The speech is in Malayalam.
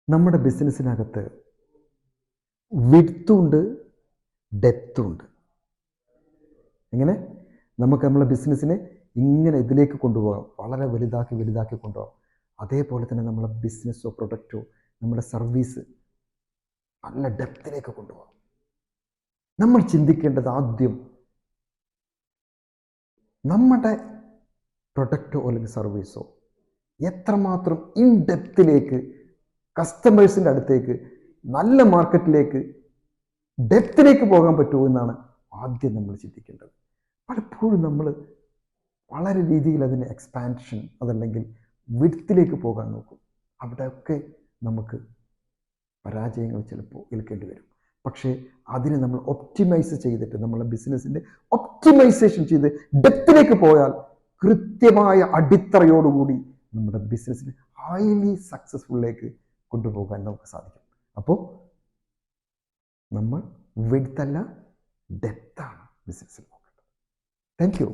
നമ്മുടെ ബിസിനസ്സിനകത്ത് വിഡ്ത്തുണ്ട്, ഡെപ്ത്തുണ്ട്. എങ്ങനെ നമുക്ക് നമ്മളെ ബിസിനസ്സിനെ ഇങ്ങനെ ഇതിലേക്ക് കൊണ്ടുപോകാം, വളരെ വലുതാക്കി വലുതാക്കി കൊണ്ടുപോകാം. അതേപോലെ തന്നെ നമ്മളെ ബിസിനസ്സോ പ്രൊഡക്റ്റോ നമ്മുടെ സർവീസ് നല്ല ഡെപ്തിലേക്ക് കൊണ്ടുപോകാം. നമ്മൾ ചിന്തിക്കേണ്ടത് ആദ്യം നമ്മുടെ പ്രൊഡക്റ്റോ അല്ലെങ്കിൽ സർവീസോ എത്രമാത്രം ഇൻ ഡെപ്തിലേക്ക് കസ്റ്റമേഴ്സിൻ്റെ അടുത്തേക്ക് നല്ല മാർക്കറ്റിലേക്ക് ഡെപ്തിലേക്ക് പോകാൻ പറ്റുമോ എന്നാണ് ആദ്യം നമ്മൾ ചിന്തിക്കേണ്ടത്. പലപ്പോഴും നമ്മൾ വളരെ രീതിയിൽ അതിന് എക്സ്പാൻഷൻ അതല്ലെങ്കിൽ വിഡ്ത്തിലേക്ക് പോകാൻ നോക്കും. അവിടെയൊക്കെ നമുക്ക് പരാജയങ്ങൾ ചിലപ്പോൾ ഏൽക്കേണ്ടി വരും. പക്ഷേ അതിനെ നമ്മൾ ഒപ്റ്റിമൈസ് ചെയ്തിട്ട് നമ്മളെ ബിസിനസ്സിൻ്റെ ഒപ്റ്റിമൈസേഷൻ ചെയ്ത് ഡെപ്തിലേക്ക് പോയാൽ കൃത്യമായ അടിത്തറയോടുകൂടി നമ്മുടെ ബിസിനസ്സിനെ ഹൈലി സക്സസ്ഫുള്ളിലേക്ക് കൊണ്ടുപോകാൻ നമുക്ക് സാധിക്കും. അപ്പോൾ നമ്മൾ വിഡ്ത്തല്ല ഡെപ്താണ് ബിസിനസ്സിൽ നോക്കേണ്ടത്. Thank you.